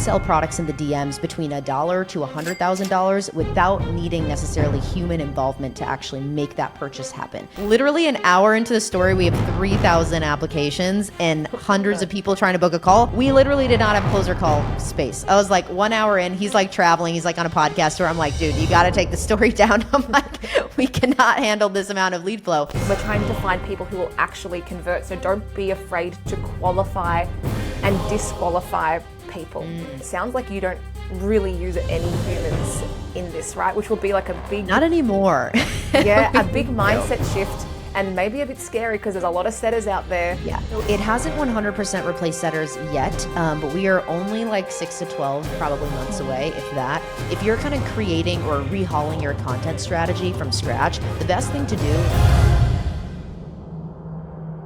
sell products in the DMs between $1 to $100,000 without needing necessarily human involvement to actually make that purchase happen. Literally an hour into the story, we have 3,000 applications and hundreds of people trying to book a call. We literally did not have closer call space. I was like 1 hour in, he's like traveling, he's like on a podcast tour. I'm like, dude, you got to take the story down. I'm like, we cannot handle this amount of lead flow. We're trying to find people who will actually convert. So don't be afraid to qualify and disqualify people. It sounds like you don't really use any humans in this, right? Which will be like a big... Not anymore. Yeah, a big mindset shift. And maybe a bit scary because there's a lot of setters out there. Yeah, it hasn't 100% replaced setters yet, but we are only like 6 to 12 probably months away, if that. If you're kind of creating or rehauling your content strategy from scratch, the best thing to do...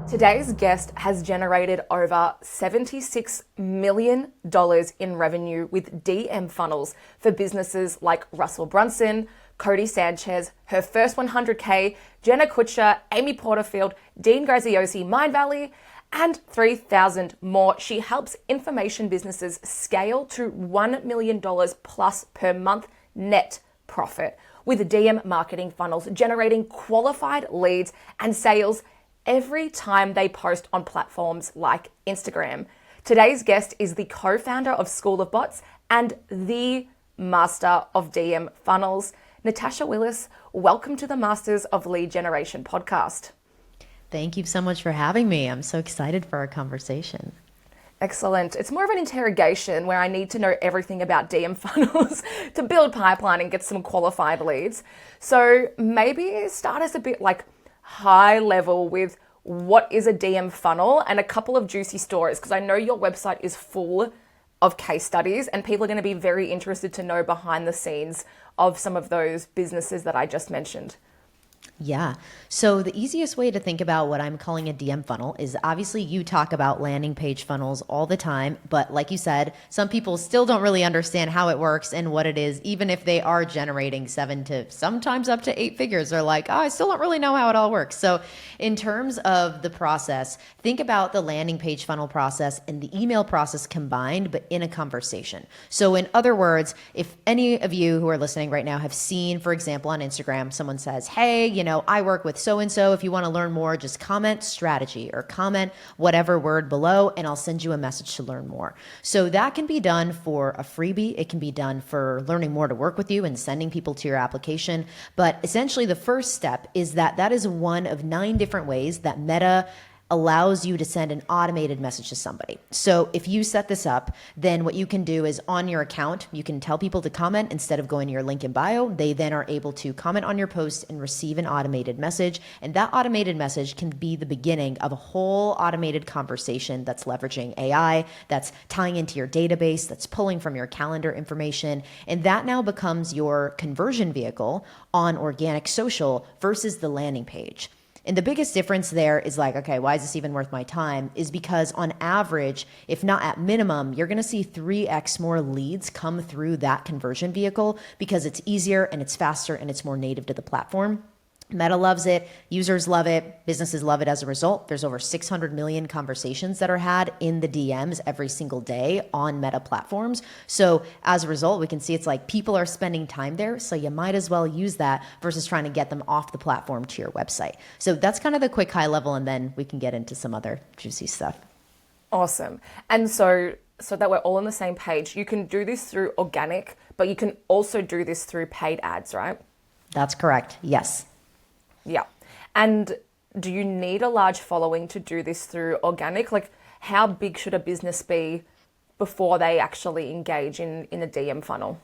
Today's guest has generated over $76 million in revenue with DM funnels for businesses like Russell Brunson, Codie Sanchez, her first 100K, Jenna Kutcher, Amy Porterfield, Dean Graziosi, Mindvalley, and 3,000 more. She helps information businesses scale to $1 million plus per month net profit with DM marketing funnels, generating qualified leads and sales every time they post on platforms like Instagram. Today's guest is the co-founder of School of Bots and the master of DM funnels. Natasha Willis, welcome to the Masters of Lead Generation podcast. Thank you so much for having me. I'm so excited for our conversation. Excellent. It's more of an interrogation where I need to know everything about DM funnels to build pipeline and get some qualified leads. So maybe start us a bit like high level with what is a DM funnel and a couple of juicy stories, because I know your website is full of case studies and people are going to be very interested to know behind the scenes of some of those businesses that I just mentioned. Yeah. So the easiest way to think about what I'm calling a DM funnel is obviously you talk about landing page funnels all the time, but like you said, some people still don't really understand how it works and what it is, even if they are generating 7 to sometimes up to 8 figures. They're like, oh, I still don't really know how it all works. So in terms of the process, think about the landing page funnel process and the email process combined, but in a conversation. So in other words, if any of you who are listening right now have seen, for example, on Instagram, someone says, hey, I work with so-and-so. If you want to learn more, just comment strategy or comment whatever word below, and I'll send you a message to learn more. So that can be done for a freebie. It can be done for learning more to work with you and sending people to your application. But essentially the first step is that is one of 9 different ways that Meta allows you to send an automated message to somebody. So if you set this up, then what you can do is on your account, you can tell people to comment instead of going to your link in bio. They then are able to comment on your post and receive an automated message. And that automated message can be the beginning of a whole automated conversation that's leveraging AI, that's tying into your database, that's pulling from your calendar information. And that now becomes your conversion vehicle on organic social versus the landing page. And the biggest difference there is like, okay, why is this even worth my time? Is because on average, if not at minimum, you're going to see 3x more leads come through that conversion vehicle because it's easier and it's faster and it's more native to the platform. Meta loves it. Users love it. Businesses love it as a result. There's over 600 million conversations that are had in the DMs every single day on Meta platforms. So as a result, we can see it's like people are spending time there. So you might as well use that versus trying to get them off the platform to your website. So that's kind of the quick high level. And then we can get into some other juicy stuff. Awesome. And so that we're all on the same page, you can do this through organic, but you can also do this through paid ads, right? That's correct. Yes. Yeah. And do you need a large following to do this through organic? Like how big should a business be before they actually engage in a DM funnel?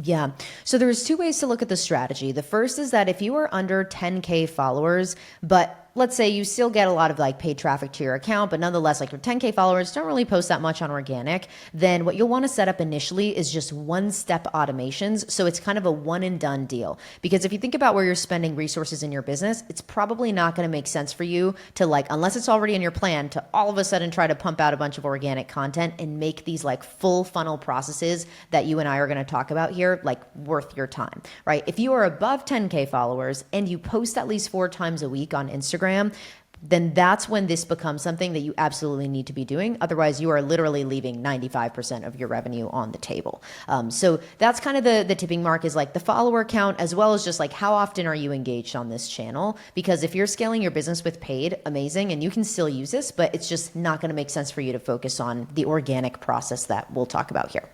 Yeah. So there's 2 ways to look at the strategy. The first is that if you are under 10K followers, but let's say you still get a lot of like paid traffic to your account, but nonetheless, like your 10K followers don't really post that much on organic, then what you'll want to set up initially is just 1-step automations. So it's kind of a one and done deal. Because if you think about where you're spending resources in your business, it's probably not going to make sense for you to like, unless it's already in your plan, to all of a sudden try to pump out a bunch of organic content and make these like full funnel processes that you and I are going to talk about here, like worth your time, right? If you are above 10K followers and you post at least 4 times a week on Instagram, then that's when this becomes something that you absolutely need to be doing. Otherwise, you are literally leaving 95% of your revenue on the table. So that's kind of the tipping mark, is like the follower count, as well as just like how often are you engaged on this channel? Because if you're scaling your business with paid, amazing, and you can still use this, but it's just not going to make sense for you to focus on the organic process that we'll talk about here.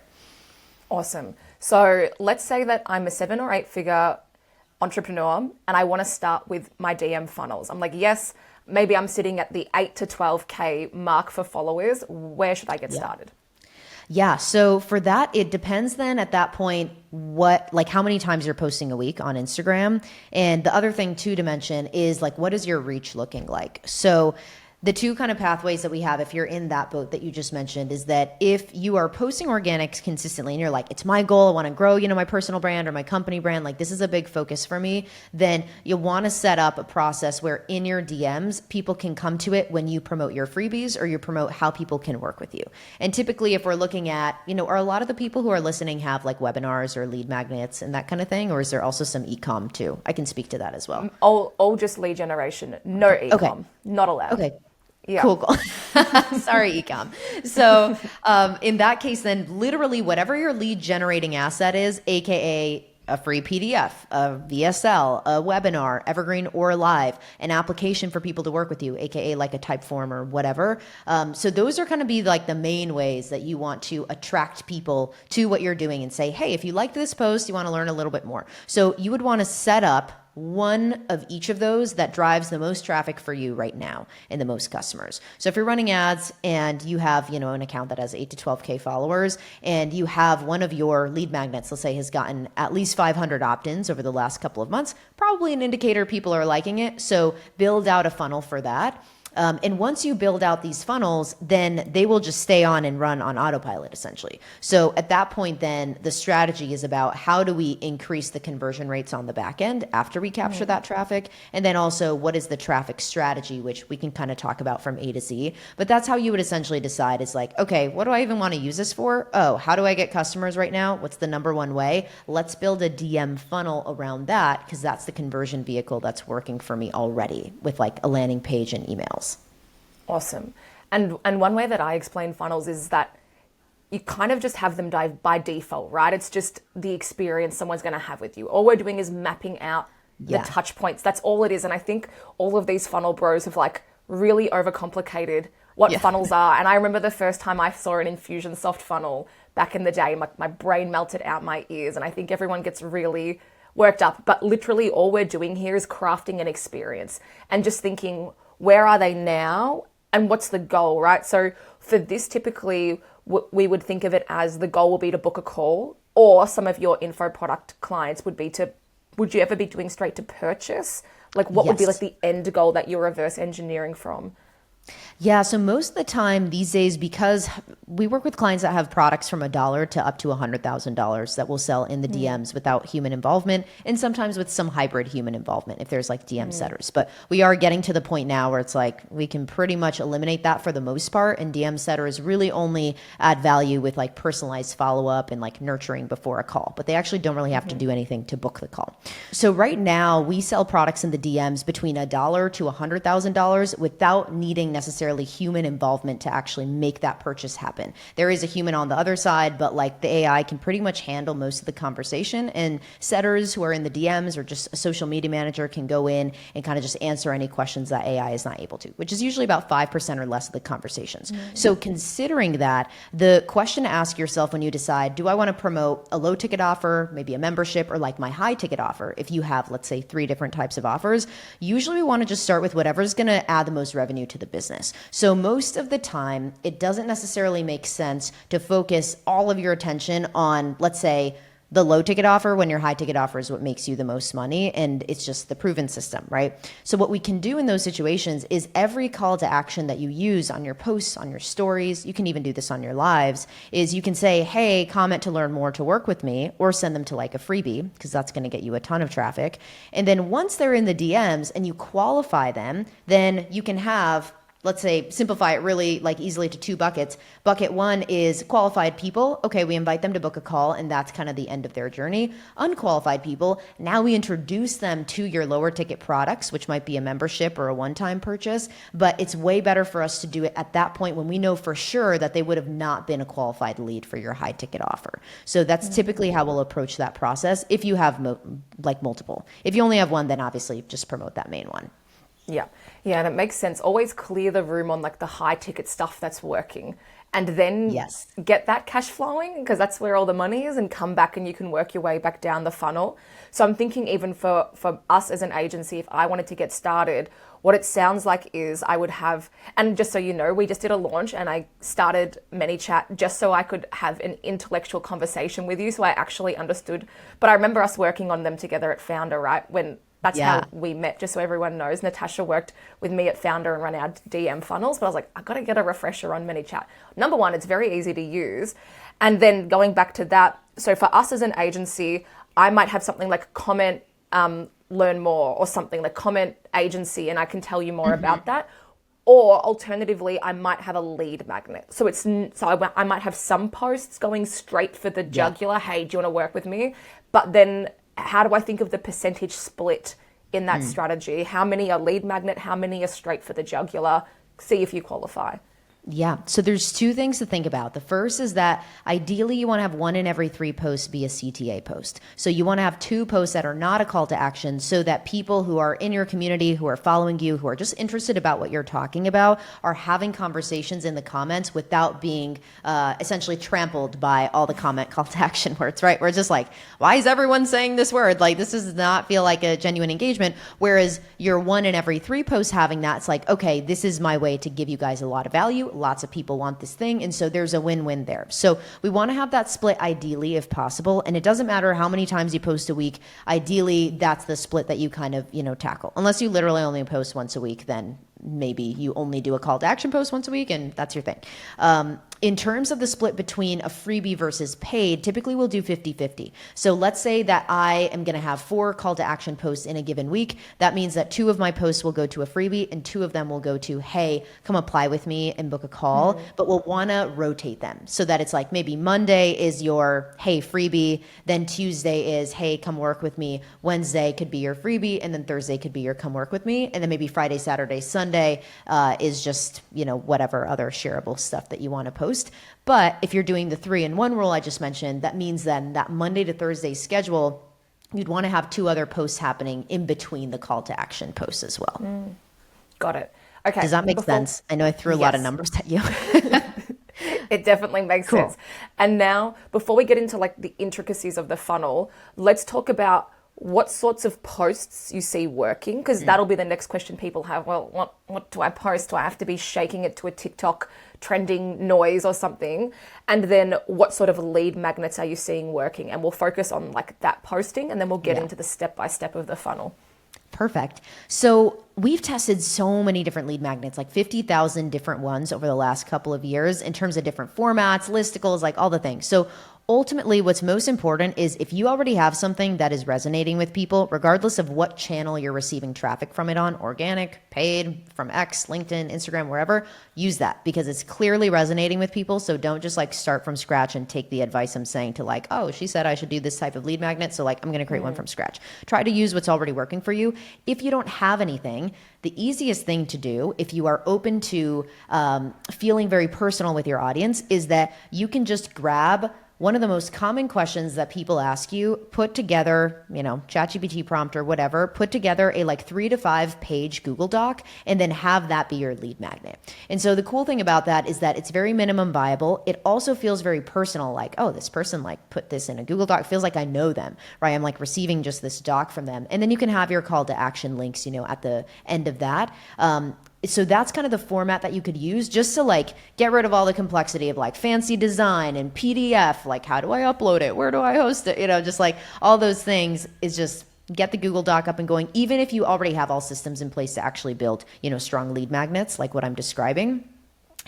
Awesome. So let's say that I'm a 7 or 8 figure entrepreneur and I want to start with my DM funnels. I'm like, yes, maybe I'm sitting at the 8 to 12K mark for followers. Where should I get started? Yeah. So for that, it depends then at that point, how many times you're posting a week on Instagram. And the other thing too to mention is like, what is your reach looking like? So the two kind of pathways that we have, if you're in that boat that you just mentioned, is that if you are posting organics consistently and you're like, it's my goal, I want to grow, my personal brand or my company brand, like this is a big focus for me, then you want to set up a process where in your DMs, people can come to it when you promote your freebies or you promote how people can work with you. And typically if we're looking at, are a lot of the people who are listening have like webinars or lead magnets and that kind of thing? Or is there also some e-com too? I can speak to that as well. All just lead generation, no e-com, not allowed. Okay. Yeah. Cool. Sorry, ecom. So in that case, then literally whatever your lead generating asset is, AKA a free PDF, a VSL, a webinar, evergreen or live, an application for people to work with you, AKA like a type form or whatever. So those are going to be like the main ways that you want to attract people to what you're doing and say, hey, if you liked this post, you want to learn a little bit more. So you would want to set up one of each of those that drives the most traffic for you right now and the most customers. So if you're running ads and you have, an account that has 8 to 12K followers and you have one of your lead magnets, let's say, has gotten at least 500 opt-ins over the last couple of months, probably an indicator people are liking it. So build out a funnel for that. And once you build out these funnels, then they will just stay on and run on autopilot, essentially. So at that point, then the strategy is about how do we increase the conversion rates on the back end after we capture that traffic? And then also what is the traffic strategy, which we can kind of talk about from A to Z. But that's how you would essentially decide is like, okay, what do I even want to use this for? Oh, how do I get customers right now? What's the number one way? Let's build a DM funnel around that because that's the conversion vehicle that's working for me already with like a landing page and emails. Awesome. And one way that I explain funnels is that you kind of just have them by default, right? It's just the experience someone's going to have with you. All we're doing is mapping out the touch points. That's all it is. And I think all of these funnel bros have like really overcomplicated what funnels are. And I remember the first time I saw an Infusionsoft funnel back in the day, my brain melted out my ears. And I think everyone gets really worked up. But literally all we're doing here is crafting an experience and just thinking, where are they now? And what's the goal, right? So for this, typically, we would think of it as the goal will be to book a call, or some of your info product clients would you ever be doing straight to purchase? Like what would be like the end goal that you're reverse engineering from? Yeah, so most of the time these days, because we work with clients that have products from $1 to up to $100,000 that will sell in the DMs without human involvement, and sometimes with some hybrid human involvement if there's like DM setters. But we are getting to the point now where it's like we can pretty much eliminate that for the most part, and DM setters really only add value with like personalized follow-up and like nurturing before a call, but they actually don't really have to do anything to book the call. So right now we sell products in the DMs between $1 to $100,000 without needing necessarily human involvement to actually make that purchase happen. There is a human on the other side, but like the AI can pretty much handle most of the conversation, and setters who are in the DMs or just a social media manager can go in and kind of just answer any questions that AI is not able to, which is usually about 5% or less of the conversations. So considering that, the question to ask yourself when you decide, do I want to promote a low ticket offer, maybe a membership, or like my high ticket offer? If you have, let's say, 3 different types of offers, usually we want to just start with whatever's going to add the most revenue to the business. So most of the time, it doesn't necessarily make sense to focus all of your attention on, let's say, the low ticket offer when your high ticket offer is what makes you the most money, and it's just the proven system, right? So what we can do in those situations is every call to action that you use on your posts, on your stories, you can even do this on your lives, is you can say, hey, comment to learn more to work with me, or send them to like a freebie, because that's going to get you a ton of traffic. And then once they're in the DMs and you qualify them, then you can have, let's say simplify it really like easily to 2 buckets. Bucket 1 is qualified people. Okay, we invite them to book a call, and that's kind of the end of their journey. Unqualified people, now we introduce them to your lower ticket products, which might be a membership or a one-time purchase, but it's way better for us to do it at that point when we know for sure that they would have not been a qualified lead for your high ticket offer. So that's typically how we'll approach that process if you have multiple. If you only have one, then obviously just promote that main one. Yeah. Yeah, and it makes sense. Always clear the room on like the high ticket stuff that's working, and then get that cash flowing, because that's where all the money is, and come back and you can work your way back down the funnel. So I'm thinking even for us as an agency, if I wanted to get started, what it sounds like is I would have, and just so you know, we just did a launch and I started ManyChat just so I could have an intellectual conversation with you, so I actually understood. But I remember us working on them together at Founder, right? When that's how we met, just so everyone knows. Natasha worked with me at Founder and ran our DM funnels, but I was like, I got to get a refresher on ManyChat. Number one, it's very easy to use. And then going back to that, so for us as an agency, I might have something like comment, learn more, or something like comment agency, and I can tell you more about that. Or alternatively, I might have a lead magnet. So I might have some posts going straight for the jugular. Hey, do you want to work with me? But then how do I think of the percentage split in that strategy? How many are lead magnet? How many are straight for the jugular? See if you qualify. Yeah. So there's 2 things to think about. The first is that ideally you want to have 1 in every 3 posts be a CTA post. So you want to have 2 posts that are not a call to action, so that people who are in your community, who are following you, who are just interested about what you're talking about, are having conversations in the comments without being essentially trampled by all the comment call to action words, right? Where it's just like, why is everyone saying this word? Like, this does not feel like a genuine engagement. Whereas your 1 in every 3 posts having that, it's like, okay, this is my way to give you guys a lot of value. Lots of people want this thing. And so there's a win-win there. So we want to have that split ideally if possible. And it doesn't matter how many times you post a week. Ideally, that's the split that you kind of, tackle. Unless you literally only post once a week, then maybe you only do a call to action post once a week and that's your thing. In terms of the split between a freebie versus paid, typically we'll do 50-50. So let's say that I am going to have 4 call to action posts in a given week. That means that 2 of my posts will go to a freebie and 2 of them will go to, hey, come apply with me and book a call. But we'll want to rotate them so that it's like maybe Monday is your, hey, freebie. Then Tuesday is, hey, come work with me. Wednesday could be your freebie. And then Thursday could be your come work with me. And then maybe Friday, Saturday, Sunday is just, whatever other shareable stuff that you want to post. But if you're doing the 3-in-1 rule I just mentioned, that means then that Monday to Thursday schedule, you'd want to have 2 other posts happening in between the call to action posts as well. Got it. Okay. Does that make sense? I know I threw a lot of numbers at you. It definitely makes sense. And now, before we get into like the intricacies of the funnel, let's talk about what sorts of posts you see working, because that'll be the next question people have. Well, what do I post? Do I have to be shaking it to a TikTok trending noise or something? And then what sort of lead magnets are you seeing working? And we'll focus on like that posting, and then we'll get into the step-by-step of the funnel. Perfect. So we've tested so many different lead magnets, like 50,000 different ones over the last couple of years in terms of different formats, listicles, like all the things. So ultimately, what's most important is if you already have something that is resonating with people, regardless of what channel you're receiving traffic from it on, organic, paid, from X, LinkedIn, Instagram, wherever, use that because it's clearly resonating with people. So don't just like start from scratch and take the advice I'm saying to like, oh, she said I should do this type of lead magnet, so like I'm going to create one from scratch. Try to use what's already working for you. If you don't have anything, the easiest thing to do, if you are open to feeling very personal with your audience, is that you can just grab one of the most common questions that people ask you, put together, ChatGPT prompt or whatever, put together a like 3 to 5 page Google Doc, and then have that be your lead magnet. And so the cool thing about that is that it's very minimum viable. It also feels very personal, like, oh, this person like put this in a Google Doc. It feels like I know them, right? I'm like receiving just this doc from them. And then you can have your call to action links, at the end of that. So that's kind of the format that you could use just to like get rid of all the complexity of like fancy design and PDF, like how do I upload it? Where do I host it? Just like all those things is just get the Google Doc up and going, even if you already have all systems in place to actually build, strong lead magnets like what I'm describing.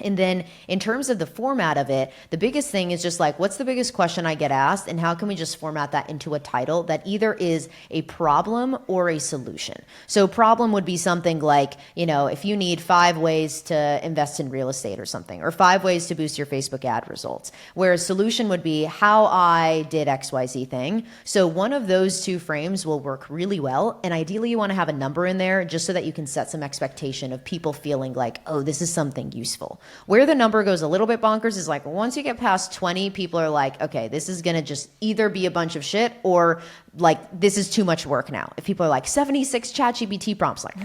And then in terms of the format of it, the biggest thing is just like, what's the biggest question I get asked? And how can we just format that into a title that either is a problem or a solution? So problem would be something like, if you need 5 ways to invest in real estate or something, or 5 ways to boost your Facebook ad results. Whereas solution would be how I did XYZ thing. So one of those 2 frames will work really well. And ideally you want to have a number in there just so that you can set some expectation of people feeling like, oh, this is something useful. Where the number goes a little bit bonkers is like once you get past 20, people are like, okay, this is going to just either be a bunch of shit or like this is too much work now. If people are like 76 ChatGPT prompts, like,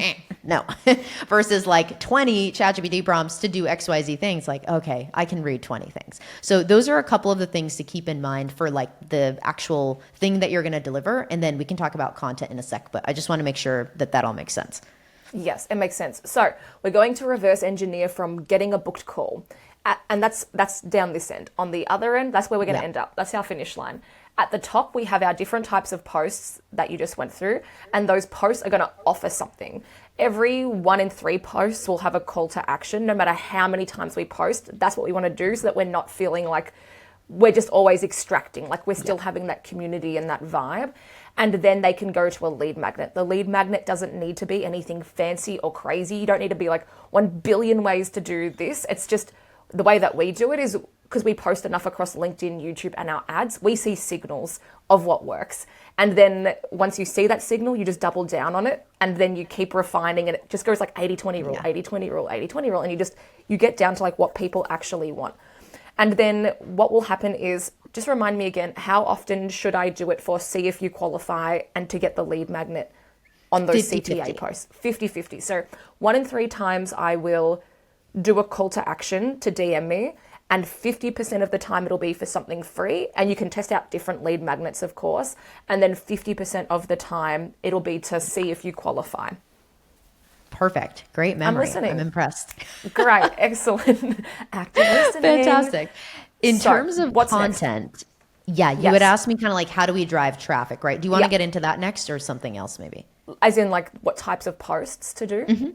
no. Versus like 20 ChatGPT prompts to do XYZ things, like, okay, I can read 20 things. So those are a couple of the things to keep in mind for like the actual thing that you're going to deliver. And then we can talk about content in a sec, but I just want to make sure that that all makes sense. Yes, it makes sense. So we're going to reverse engineer from getting a booked call. And that's down this end. On the other end, that's where we're going to end up. That's our finish line. At the top, we have our different types of posts that you just went through. And those posts are going to offer something. Every 1 in 3 posts will have a call to action. No matter how many times we post, that's what we want to do so that we're not feeling like we're just always extracting, like we're still having that community and that vibe. And then they can go to a lead magnet. The lead magnet doesn't need to be anything fancy or crazy. You don't need to be like 1 billion ways to do this. It's just the way that we do it is because we post enough across LinkedIn, YouTube, and our ads, we see signals of what works. And then once you see that signal, you just double down on it. And then you keep refining and it just goes like 80-20 rule, 80-20 rule, 80-20 rule. And you get down to like what people actually want. And then what will happen is, just remind me again, how often should I do it for see if you qualify and to get the lead magnet on those 50, CTA posts? 50-50. So 1 in 3 times I will do a call to action to DM me, and 50% of the time it'll be for something free. And you can test out different lead magnets, of course. And then 50% of the time it'll be to see if you qualify. Perfect. Great memory. I'm listening. I'm impressed. Great. Excellent. Active listening. Fantastic. In terms of what's content, you would ask me kind of like, how do we drive traffic, right? Do you want to get into that next or something else maybe? As in like what types of posts to do? Mm-hmm.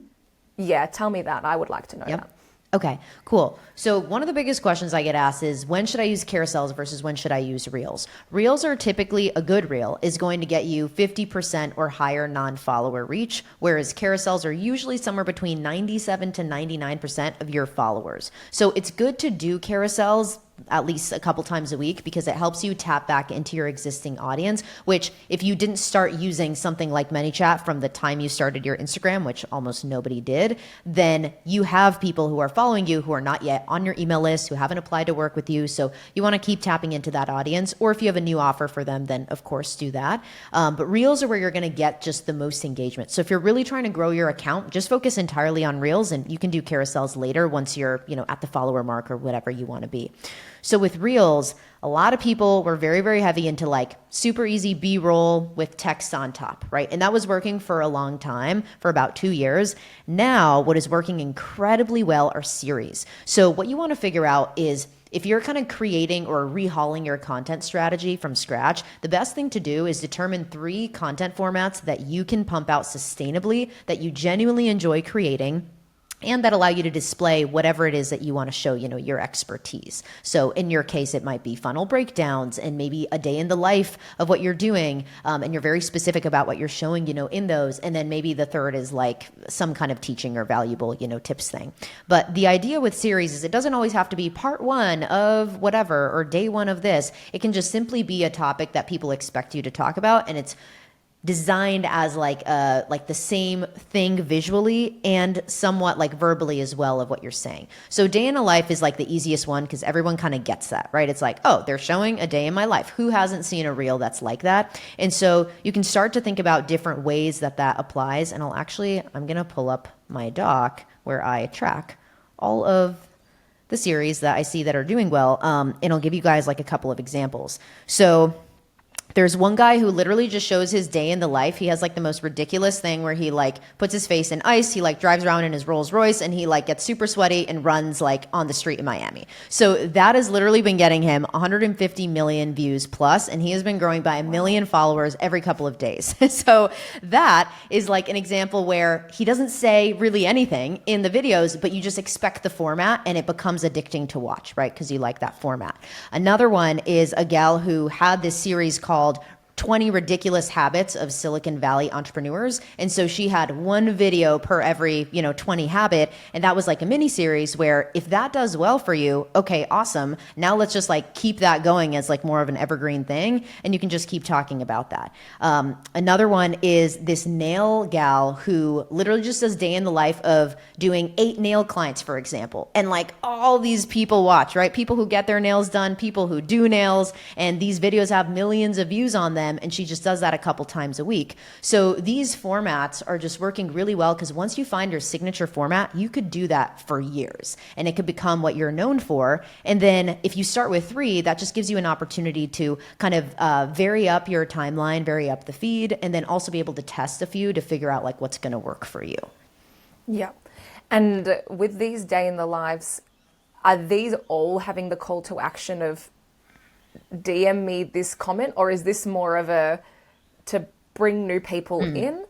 Yeah, tell me that. I would like to know that. Okay, cool. So one of the biggest questions I get asked is when should I use carousels versus when should I use reels? Reels are typically, a good reel is going to get you 50% or higher non-follower reach, whereas carousels are usually somewhere between 97 to 99% of your followers. So it's good to do carousels at least a couple times a week because it helps you tap back into your existing audience, which if you didn't start using something like ManyChat from the time you started your Instagram, which almost nobody did, then you have people who are following you who are not yet on your email list, who haven't applied to work with you. So you want to keep tapping into that audience, or if you have a new offer for them, then of course do that. But reels are where you're going to get just the most engagement. So if you're really trying to grow your account, just focus entirely on reels, and you can do carousels later once you're, at the follower mark or whatever you want to be. So with reels, a lot of people were very, very heavy into like super easy B-roll with text on top, right? And that was working for a long time, for about 2 years. Now, what is working incredibly well are series. So what you want to figure out is if you're kind of creating or rehauling your content strategy from scratch, the best thing to do is determine 3 content formats that you can pump out sustainably, that you genuinely enjoy creating, and that allow you to display whatever it is that you want to show, your expertise. So in your case, it might be funnel breakdowns and maybe a day in the life of what you're doing. And you're very specific about what you're showing, in those. And then maybe the third is like some kind of teaching or valuable, tips thing. But the idea with series is it doesn't always have to be part 1 of whatever or day 1 of this. It can just simply be a topic that people expect you to talk about. And it's designed as like the same thing visually and somewhat like verbally as well of what you're saying. So day in a life is like the easiest one because everyone kind of gets that, right? It's like, oh, they're showing a day in my life. Who hasn't seen a reel that's like that? And so you can start to think about different ways that applies. And I'm going to pull up my doc where I track all of the series that I see that are doing well. And I'll give you guys like a couple of examples. So There's one guy who literally just shows his day in the life. He has like the most ridiculous thing where he like puts his face in ice. He like drives around in his Rolls Royce and he like gets super sweaty and runs like on the street in Miami. So that has literally been getting him 150 million views plus, and he has been growing by 1 million followers every couple of days. So that is like an example where he doesn't say really anything in the videos, but you just expect the format and it becomes addicting to watch, right? Because you like that format. Another one is a gal who had this series called 20 Ridiculous Habits of Silicon Valley Entrepreneurs. And so she had one video per every, 20 habit. And that was like a mini series where if that does well for you, okay, awesome. Now let's just like keep that going as like more of an evergreen thing. And you can just keep talking about that. Another one is this nail gal who literally just does day in the life of doing 8 nail clients, for example. And like all these people watch, right? People who get their nails done, people who do nails, and these videos have millions of views on them. And she just does that a couple times a week. So these formats are just working really well because once you find your signature format, you could do that for years and it could become what you're known for. And then if you start with 3, that just gives you an opportunity to kind of vary up your timeline, vary up the feed, and then also be able to test a few to figure out like what's going to work for you. Yeah. And with these day in the lives, are these all having the call to action of DM me this comment, or is this more of a to bring new people in?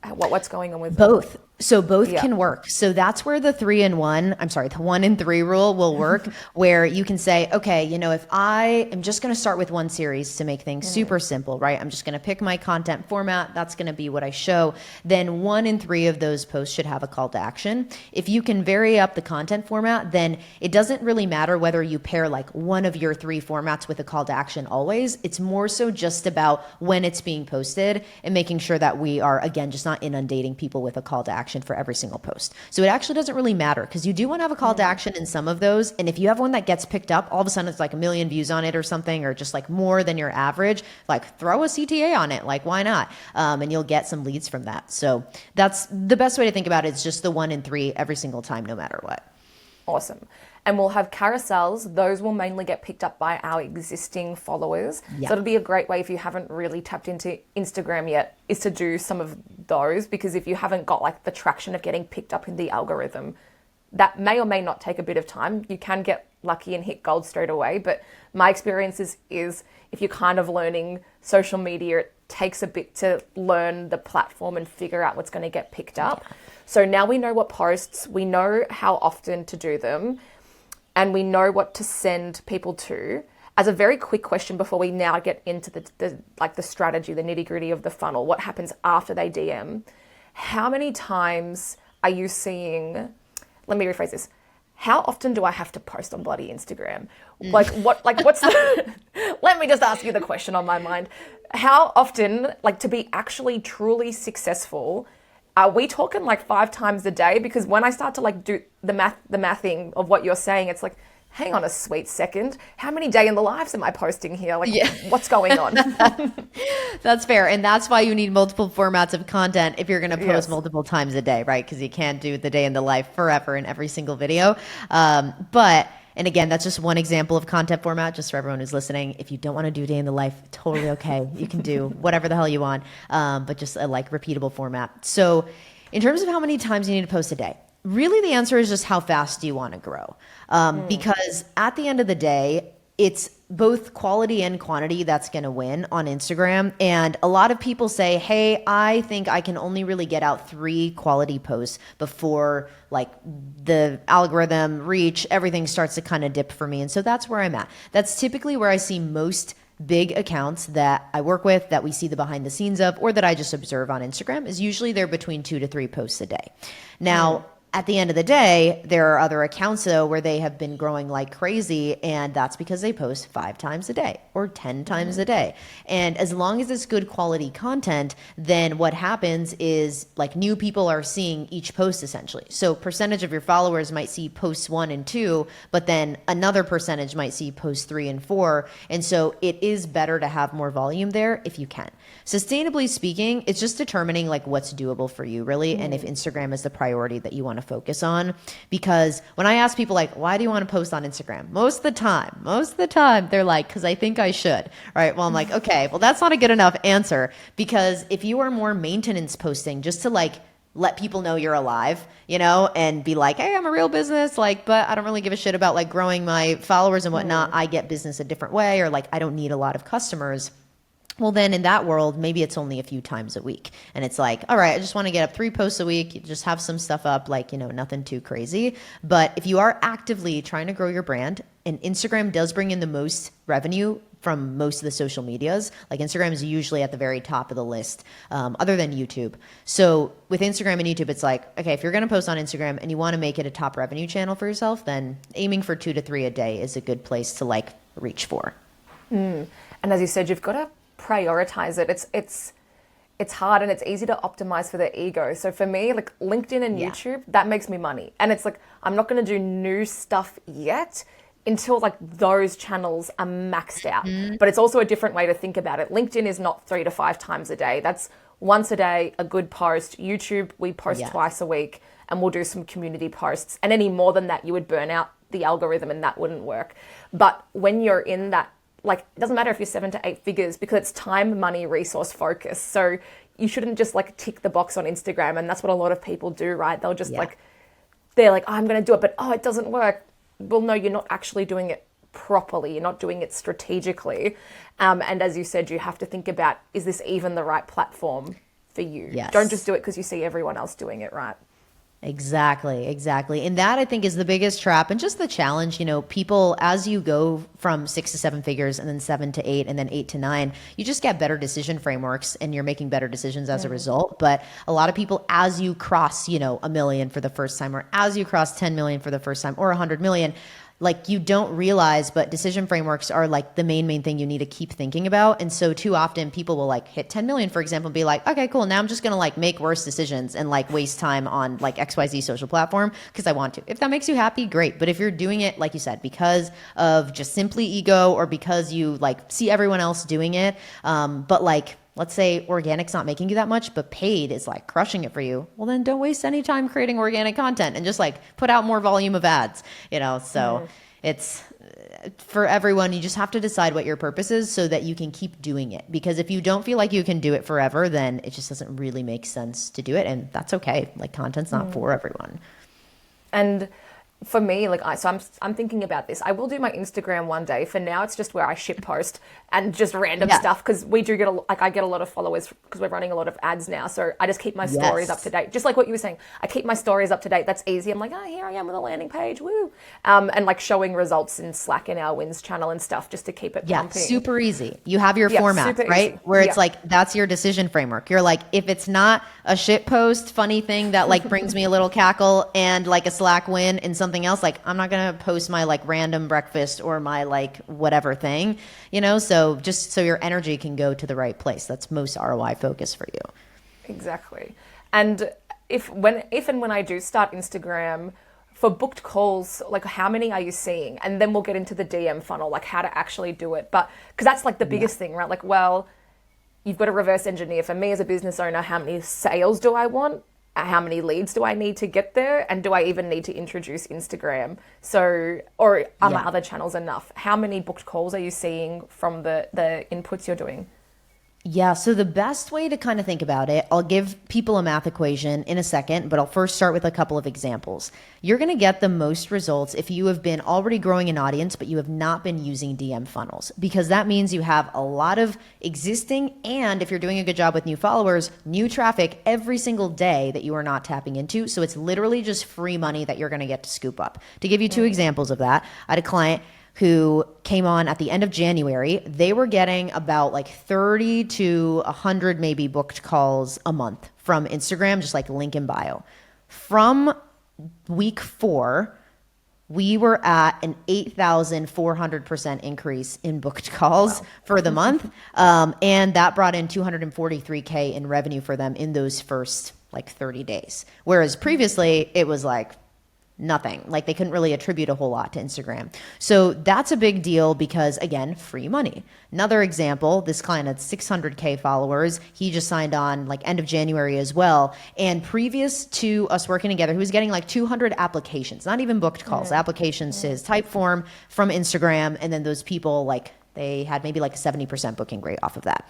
What's going on with both? So both can work. So that's where the 1 in 3 rule will work, where you can say, okay, if I am just going to start with one series to make things super simple, right? I'm just going to pick my content format. That's going to be what I show. Then 1 in 3 of those posts should have a call to action. If you can vary up the content format, then it doesn't really matter whether you pair like one of your 3 formats with a call to action always. It's more so just about when it's being posted and making sure that we are, again, just not inundating people with a call to action for every single post. So it actually doesn't really matter because you do want to have a call to action in some of those. And if you have one that gets picked up, all of a sudden it's like 1 million views on it or something, or just like more than your average, like throw a CTA on it. Like, why not? And you'll get some leads from that. So that's the best way to think about it. It's just the 1 in 3 every single time, no matter what. Awesome. And we'll have carousels. Those will mainly get picked up by our existing followers. Yep. So it'll be a great way if you haven't really tapped into Instagram yet, is to do some of those, because if you haven't got like the traction of getting picked up in the algorithm, that may or may not take a bit of time. You can get lucky and hit gold straight away. But my experience is if you're kind of learning social media, it takes a bit to learn the platform and figure out what's going to get picked up. Yeah. So now we know what posts, we know how often to do them, and we know what to send people to. As a very quick question before we now get into the strategy, the nitty-gritty of the funnel, what happens after they DM, how many times are you seeing, let me rephrase this, how often do I have to post on bloody Instagram? What's the, let me just ask you the question on my mind. How often, to be actually truly successful, are we talking 5 times a day? Because when I start to do the mathing of what you're saying, it's like, hang on a sweet second. How many day in the lives am I posting here? What's going on? That's fair. And that's why you need multiple formats of content if you're going to post multiple times a day, right? Because you can't do the day in the life forever in every single video. And again, that's just one example of content format, just for everyone who's listening. If you don't want to do day in the life, totally okay. You can do whatever the hell you want, but just a repeatable format. So in terms of how many times you need to post a day, really the answer is just how fast do you want to grow? Because at the end of the day, it's both quality and quantity that's going to win on Instagram. And a lot of people say, hey, I think I can only really get out 3 quality posts before the algorithm reach, everything starts to kind of dip for me. And so that's where I'm at. That's typically where I see most big accounts that I work with, that we see the behind the scenes of, or that I just observe on Instagram, is usually they're between 2 to 3 posts a day. Now, at the end of the day, there are other accounts, though, where they have been growing like crazy, and that's because they post 5 times a day or 10 times a day. And as long as it's good quality content, then what happens is new people are seeing each post essentially. So percentage of your followers might see posts 1 and 2, but then another percentage might see posts 3 and 4. And so it is better to have more volume there if you can. Sustainably speaking, it's just determining what's doable for you really, and if Instagram is the priority that you want to to focus on. Because when I ask people like, why do you want to post on Instagram? Most of the time, they're like, because I think I should. All right. Well, I'm like, okay, well, that's not a good enough answer, because if you are more maintenance posting just to like let people know you're alive, you know, and be like, hey, I'm a real business, like, but I don't really give a shit about like growing my followers and whatnot. I get business a different way, or like, I don't need a lot of customers. Well, then in that world, maybe it's only a few times a week. And it's like, all right, I just want to get up 3 posts a week, just have some stuff up, like, you know, nothing too crazy. But if you are actively trying to grow your brand, and Instagram does bring in the most revenue from most of the social medias, like Instagram is usually at the very top of the list, other than YouTube. So with Instagram and YouTube, it's like, okay, if you're going to post on Instagram and you want to make it a top revenue channel for yourself, then aiming for 2 to 3 a day is a good place to like reach for. And as you said, you've got to prioritize it. It's hard, and it's easy to optimize for the ego. So for me, like LinkedIn and YouTube, that makes me money. And it's like, I'm not going to do new stuff yet until like those channels are maxed out. But it's also a different way to think about it. LinkedIn is not 3 to 5 times a day. That's once a day, a good post. YouTube, we post twice a week, and we'll do some community posts. And any more than that, you would burn out the algorithm, and that wouldn't work. But when you're in that, like, it doesn't matter if you're 7 to 8 figures, because it's time, money, resource, focus. So you shouldn't just like tick the box on Instagram. And that's what a lot of people do, right? They'll just like, they're like, oh, I'm going to do it, but it doesn't work. Well, no, you're not actually doing it properly. You're not doing it strategically. And as you said, you have to think about, is this even the right platform for you? Yes. Don't just do it because you see everyone else doing it, right? Exactly. And that, I think, is the biggest trap and just the challenge. You know, people, as you go from 6 to 7 figures and then 7 to 8 and then 8 to 9, you just get better decision frameworks and you're making better decisions as a result. But a lot of people, as you cross, you know, 1 million for the first time, or as you cross 10 million for the first time, or 100 million, like you don't realize, but decision frameworks are like the main thing you need to keep thinking about. And so too often people will like hit 10 million, for example, and be like, okay, cool. Now I'm just going to like make worse decisions and like waste time on like XYZ social platform because I want to. If that makes you happy, great. But if you're doing it, like you said, because of just simply ego, or because you like see everyone else doing it, but like, let's say organic's not making you that much, but paid is like crushing it for you. Well, then don't waste any time creating organic content and just like put out more volume of ads, you know? So it's for everyone. You just have to decide what your purpose is so that you can keep doing it. Because if you don't feel like you can do it forever, then it just doesn't really make sense to do it. And that's okay. Like content's not for everyone. And for me, like I'm thinking about this. I will do my Instagram one day. For now, it's just where I shit post and just random stuff, because we do get I get a lot of followers because we're running a lot of ads now. So I just keep my stories up to date, just like what you were saying. I keep my stories up to date. That's easy. I'm like, here I am with a landing page, woo, and like showing results in Slack in our wins channel and stuff, just to keep it pumping. Super easy. You have your format, right? Where it's like that's your decision framework. You're like, if it's not a shit post, funny thing that like brings me a little cackle and like a Slack win and something else, like I'm not gonna post my like random breakfast or my like whatever thing, you know. So just so your energy can go to the right place. That's most ROI focus for you. Exactly. And if and when I do start Instagram for booked calls, like how many are you seeing? And then we'll get into the DM funnel, like how to actually do it. But because that's like the biggest thing, right? Like, well, you've got to reverse engineer. For me as a business owner, how many sales do I want? How many leads do I need to get there? And do I even need to introduce Instagram? So, or are my other channels enough? How many booked calls are you seeing from the inputs you're doing? Yeah, so the best way to kind of think about it, I'll give people a math equation in a second, but I'll first start with a couple of examples. You're going to get the most results if you have been already growing an audience, but you have not been using DM funnels, because that means you have a lot of existing, and if you're doing a good job with new followers, new traffic every single day that you are not tapping into. So it's literally just free money that you're going to get to scoop up. To give you two examples of that, I had a client who came on at the end of January. They were getting about like 30 to 100 maybe booked calls a month from Instagram, just like link in bio. From week 4, we were at an 8,400% increase in booked calls for the month. And that brought in $243K in revenue for them in those first like 30 days. Whereas previously it was like Nothing. Like they couldn't really attribute a whole lot to Instagram. So that's a big deal because, again, free money. Another example, this client had 600K followers. He just signed on like end of January as well. And previous to us working together, he was getting like 200 applications, not even booked calls, applications to his type form from Instagram. And then those people, like they had maybe like a 70% booking rate off of that.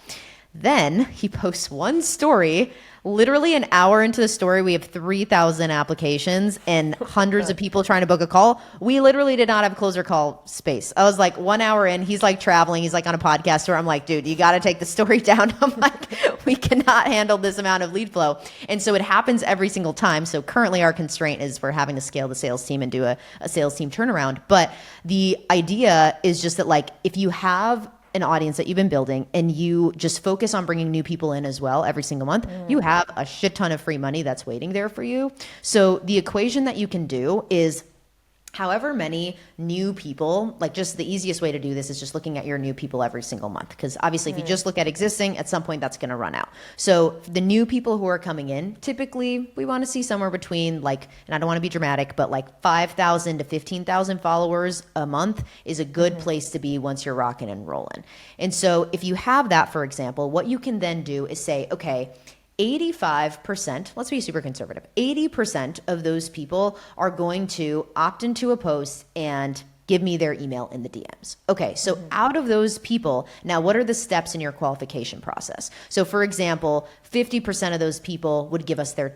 Then he posts one story. Literally an hour into the story, we have 3,000 applications and hundreds of people trying to book a call. We literally did not have closer call space. I was like 1 hour in, he's like traveling, he's like on a podcast tour. I'm like, dude, you got to take the story down. I'm like, we cannot handle this amount of lead flow. And so it happens every single time. So currently our constraint is we're having to scale the sales team and do a sales team turnaround. But the idea is just that like, if you have an audience that you've been building and you just focus on bringing new people in as well every single month, you have a shit ton of free money that's waiting there for you. So the equation that you can do is however many new people, like just the easiest way to do this is just looking at your new people every single month. Because obviously if you just look at existing, at some point that's going to run out. So the new people who are coming in, typically we want to see somewhere between like, and I don't want to be dramatic, but like 5,000 to 15,000 followers a month is a good place to be once you're rocking and rolling. And so if you have that, for example, what you can then do is say, okay, 85%, let's be super conservative, 80% of those people are going to opt into a post and give me their email in the DMs. Okay, so out of those people, now what are the steps in your qualification process? So for example, 50% of those people would give us their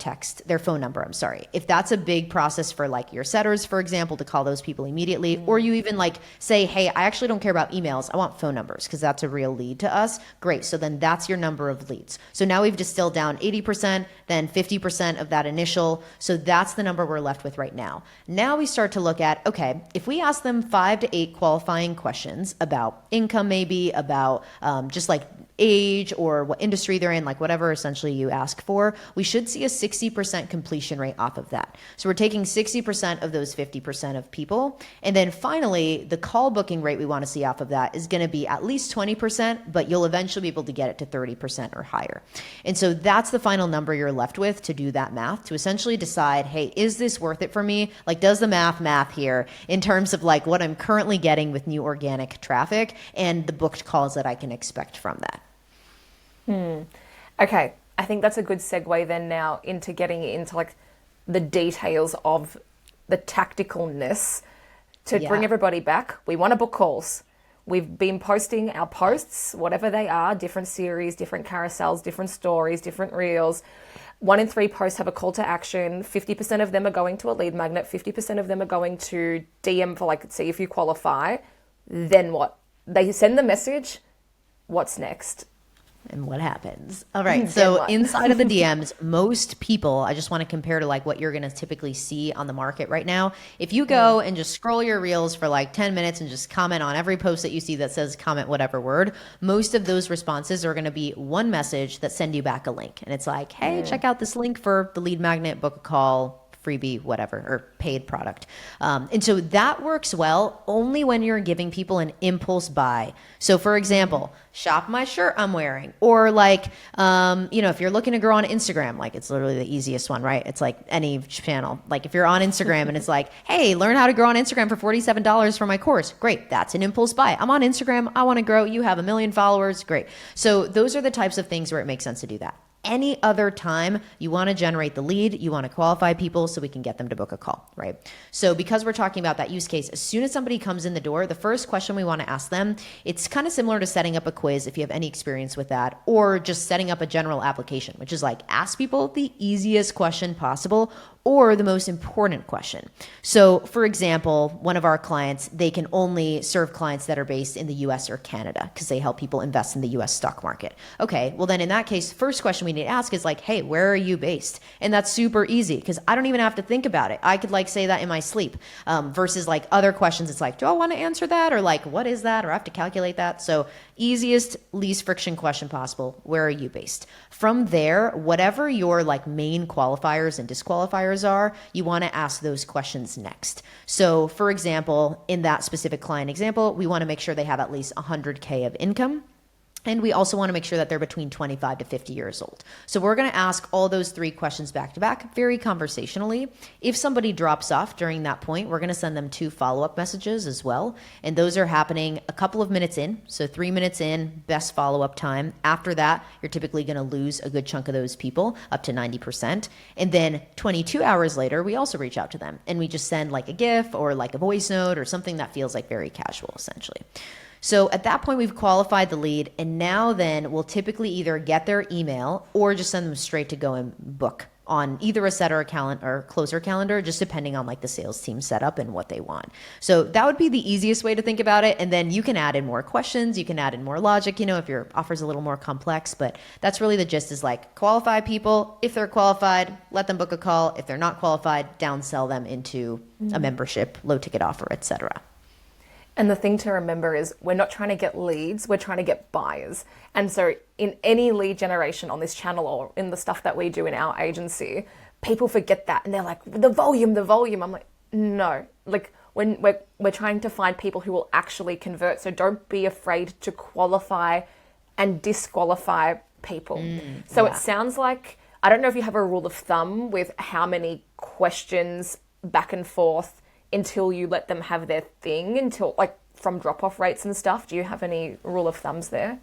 phone number, I'm sorry. If that's a big process for like your setters, for example, to call those people immediately, or you even like say, hey, I actually don't care about emails, I want phone numbers because that's a real lead to us. Great, so then that's your number of leads. So now we've distilled down 80%, then 50% of that initial. So that's the number we're left with right now. Now we start to look at, okay, if we ask them 5 to 8 qualifying questions about income, maybe about just like age or what industry they're in, like whatever essentially you ask for, we should see a 60% completion rate off of that. So we're taking 60% of those 50% of people. And then finally, the call booking rate we want to see off of that is going to be at least 20%, but you'll eventually be able to get it to 30% or higher. And so that's the final number you're left with to do that math, to essentially decide, hey, is this worth it for me? Like, does the math here in terms of like what I'm currently getting with new organic traffic and the booked calls that I can expect from that? Okay, I think that's a good segue then now into getting into like the details of the tacticalness to bring everybody back. We want to book calls. We've been posting our posts, whatever they are, different series, different carousels, different stories, different reels. 1 in 3 posts have a call to action. 50% of them are going to a lead magnet. 50% of them are going to DM for like, see if you qualify. Then what? They send the message. What's next? And what happens? All right. So inside of the DMs, most people, I just want to compare to like what you're going to typically see on the market right now. If you go and just scroll your reels for like 10 minutes and just comment on every post that you see that says comment whatever word, most of those responses are going to be one message that send you back a link. And it's like, hey, check out this link for the lead magnet, book a call, freebie, whatever, or paid product. And so that works well only when you're giving people an impulse buy. So for example, shop my shirt I'm wearing, or like, if you're looking to grow on Instagram, like it's literally the easiest one, right? It's like any channel. Like if you're on Instagram and it's like, hey, learn how to grow on Instagram for $47 for my course. Great. That's an impulse buy. I'm on Instagram. I want to grow. You have 1 million followers. Great. So those are the types of things where it makes sense to do that. Any other time you want to generate the lead, you want to qualify people so we can get them to book a call, right? So because we're talking about that use case, as soon as somebody comes in the door, the first question we want to ask them, it's kind of similar to setting up a quiz if you have any experience with that, or just setting up a general application, which is like ask people the easiest question possible or the most important question. So for example, one of our clients, they can only serve clients that are based in the US or Canada because they help people invest in the US stock market. Okay, well then in that case, first question we need to ask is like, hey, where are you based? And that's super easy because I don't even have to think about it. I could like say that in my sleep versus like other questions. It's like, do I want to answer that? Or like, what is that? Or I have to calculate that. So easiest, least friction question possible. Where are you based? From there, whatever your like main qualifiers and disqualifiers are, you want to ask those questions next. So for example, in that specific client example, we want to make sure they have at least 100K of income. And we also want to make sure that they're between 25 to 50 years old. So we're going to ask all those 3 questions back to back, very conversationally. If somebody drops off during that point, we're going to send them 2 follow-up messages as well. And those are happening a couple of minutes in. So 3 minutes in, best follow-up time. After that, you're typically going to lose a good chunk of those people, up to 90%. And then 22 hours later, we also reach out to them. And we just send like a GIF or like a voice note or something that feels like very casual, essentially. So at that point, we've qualified the lead, and now then we'll typically either get their email or just send them straight to go and book on either a setter or closer calendar, just depending on like the sales team setup and what they want. So that would be the easiest way to think about it. And then you can add in more questions, you can add in more logic, if your offer's a little more complex, but that's really the gist, is like qualify people. If they're qualified, let them book a call. If they're not qualified, downsell them into a membership, low ticket offer, etc. And the thing to remember is we're not trying to get leads, we're trying to get buyers. And so in any lead generation on this channel or in the stuff that we do in our agency, people forget that and they're like, the volume. I'm like, no, like when we're trying to find people who will actually convert. So don't be afraid to qualify and disqualify people. It sounds like, I don't know if you have a rule of thumb with how many questions back and forth until you let them have their thing, until like from drop-off rates and stuff. Do you have any rule of thumbs there?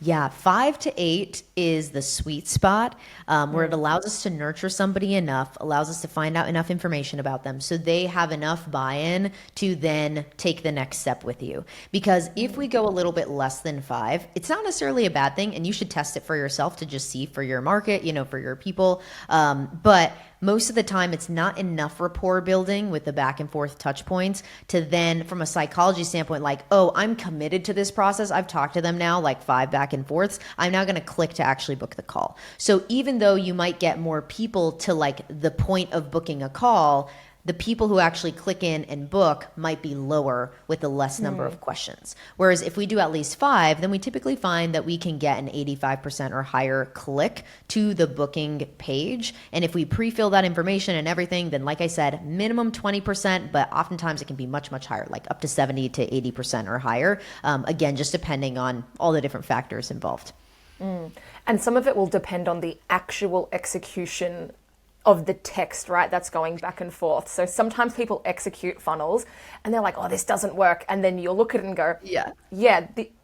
Yeah, 5 to 8 is the sweet spot, where it allows us to nurture somebody enough, allows us to find out enough information about them so they have enough buy-in to then take the next step with you. Because if we go a little bit less than 5, it's not necessarily a bad thing, and you should test it for yourself to just see for your market, for your people. But most of the time, it's not enough rapport building with the back and forth touch points to then, from a psychology standpoint, like, oh, I'm committed to this process. I've talked to them now like 5 back and forths. I'm now going to click to actually book the call. So even though you might get more people to like the point of booking a call, the people who actually click in and book might be lower with the less number of questions. Whereas if we do at least 5, then we typically find that we can get an 85% or higher click to the booking page. And if we pre-fill that information and everything, then like I said, minimum 20%, but oftentimes it can be much, much higher, like up to 70 to 80% or higher. Again, just depending on all the different factors involved. And some of it will depend on the actual execution of the text, right? That's going back and forth. So sometimes people execute funnels and they're like, oh, this doesn't work. And then you'll look at it and go,